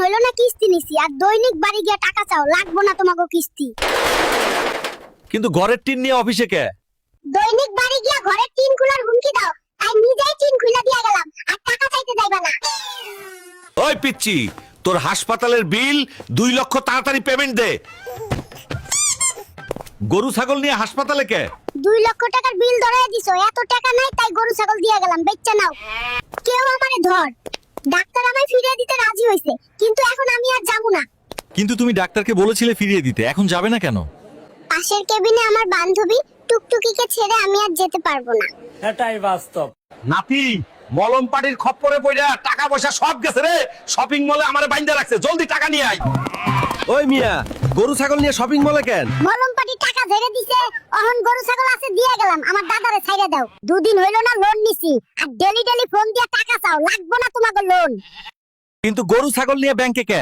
হইলো না কিস্তি নিছি, আর দৈনিক বাড়ি গিয়া টাকা চাও, লাগবো না তোমাকে কিস্তি। কিন্তু ঘরের টিন নিয়ে অফিসে কে? দৈনিক বাড়ি গিয়া ঘরের টিন খোলার হুমকি দাও, তাই নিজেই টিন খুলে দিয়া গেলাম, আর টাকা চাইতে যাইবা না। ওই পিচ্চি, তোর হাসপাতালের বিল 2 লক্ষ তাড়াতাড়ি পেমেন্ট দে। গরু ছাগল নিয়ে হাসপাতালে কে? 2 লক্ষ টাকার বিল ধরায় দিছো, এত টাকা নাই তাই গরু ছাগল দিয়া গেলাম, বেচ্চা নাও। কেউ আমারে ধর। ডাক্তার আমায় ফিরিয়ে দিতে রাজি হইছে, কিন্তু এখন আমি আর যাবো না। কিন্তু তুমি ডাক্তারকে বলেছিলে ফিরিয়ে দিতে, এখন যাবে না কেন? পাশের কেবিনে আমার বান্ধবী টুকটুকিকে ছেড়ে আমি আর যেতে পারবো না। এটাই বাস্তব। নাতি, মলম পাটির খপ্পরে পড়া টাকা পয়সা সব গেছে রে। শপিং মলে আমারে বাইন্দা রাখছে, জলদি টাকা নিয়ে আয়। ওই মিয়া, গরু ছাগল নিয়ে শপিং মলে কেন? মলম পাটি টাকা ধরে দিছে, অহন গরু ছাগল আছে দিয়ে গেলাম, আমার দাদারে ছাইড়া দাও। 2 দিন হইলো না লোন নিছি, আর ডেলি ডেলি ফোন দিয়া টাকা চাও, লাগবো না তোমাকে লোন। কিন্তু গরু ছাগল নিয়ে ব্যাংকে কে?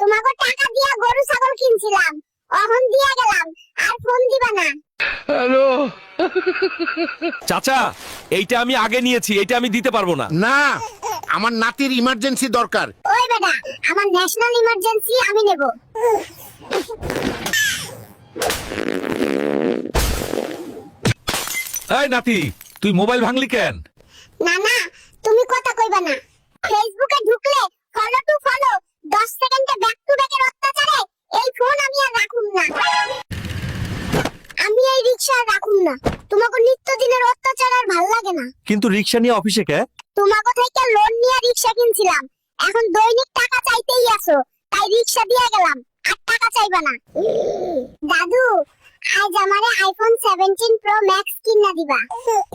তোমাকে টাকা দিয়া গরু ছাগল কিনছিলাম, অহন দিয়া গেলাম, আর ফোন দিবা না। চাচা, এইটা আমি আগে নিয়েছি, এইটা আমি দিতে পারবো না। না, আমার নাতির ইমার্জেন্সি দরকার। ওই বেটা, আমার ন্যাশনাল ইমার্জেন্সি, আমি নেব। এই নাতি, তুই মোবাইল ভাঙলি কেন? না না, তুমি কথা কইবা না। ফেসবুকে ঢুকলে ফলো টু ফলো, 10 সেকেন্ডে ব্যাক টু ব্যাকের অত্যাচারে এই ফোন আমি আর রাখুম না। আমি এই রিকশা আর রাখুম না, তোমাকে নিত্যদিনের অত্যাচার আর ভাল লাগে না। কিন্তু রিক্সা নিয়ে অফিসে কে? তোমাকে থেকে লোন নিয়ে রিকশা কিনছিলাম, এখন দৈনিক টাকা চাইতেই আসো, তাই রিকশা দিয়ে গেলাম, আর টাকা চাইবা না। দাদু, আজ আমারে আইফোন 17 প্রো ম্যাক্স কিনা দিবা।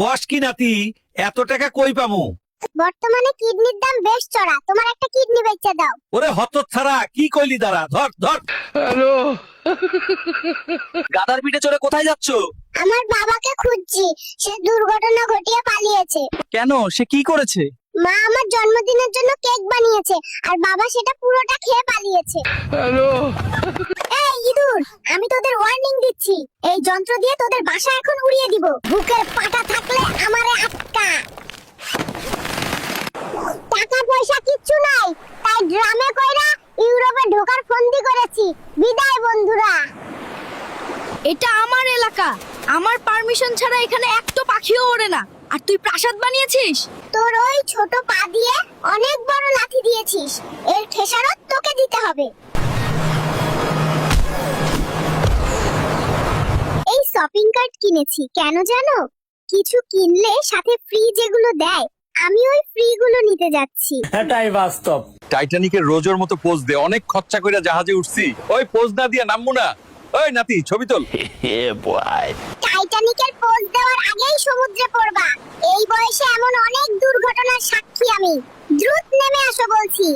কস কি নাতি, এত টাকা কই পামু? বর্তমানে কিডনির দাম বেশ চড়া, তোমার একটা কিডনি বেচে দাও। ওরে হতচ্ছাড়া, কি কইলি দাঁড়া, ধর ধর। গাদার পিঠে চড়ে কোথায় যাচ্ছ? আমার বাবাকে খুঁজছি, সে দুর্ঘটনা ঘটিয়ে পালিয়েছে। কেন, সে কি করেছে? মা আমার জন্মদিনের জন্য কেক বানিয়েছে, আর বাবা সেটা পুরোটা খেয়ে পালিয়েছে। এই ইঁদুর, আমি তোদের ওয়ার্নিং দিচ্ছি, এই যন্ত্র দিয়ে তোদের বাসা এখন উড়িয়ে দিব। বুকের পাটা থাকলে আমারে আটকা। টাকা পয়সা কিচ্ছু নাই, তাই ড্রামে কইরা ইউরোপে ঢোকার ফন্দি করেছি। বিদায় বন্ধুরা। এটা আমার এলাকা, আমার পারমিশন ছাড়া এখানে একটা পাখিও ওড়ে না, আর তুই প্রাসাদ বানিয়েছিস? তোর ওই ছোট পা দিয়ে অনেক বড় লাথি দিয়েছিস, এর খেসারত তোকে দিতে হবে। এই শপিং কার্ট কিনেছি, কেন জানো? কিছু কিনলে সাথে ফ্রি যেগুলো দেয়, আমি ওই ফ্রি গুলো নিতে যাচ্ছি। এটাই বাস্তব। টাইটানিকের রোজের মতো পোজ দে, অনেক খরচা করে জাহাজে উঠছি। ওই পোজ না দিয়ে নামবো না। ওই নাতি, ছবি তোল। টাইটানিকের পোজ দেওয়ার আগেই সমুদ্রে পড়বা। এই বয়সে এমন অনেক দুর্ঘটনার সাক্ষী আমি। দ্রুত নেমে আসো বলছি।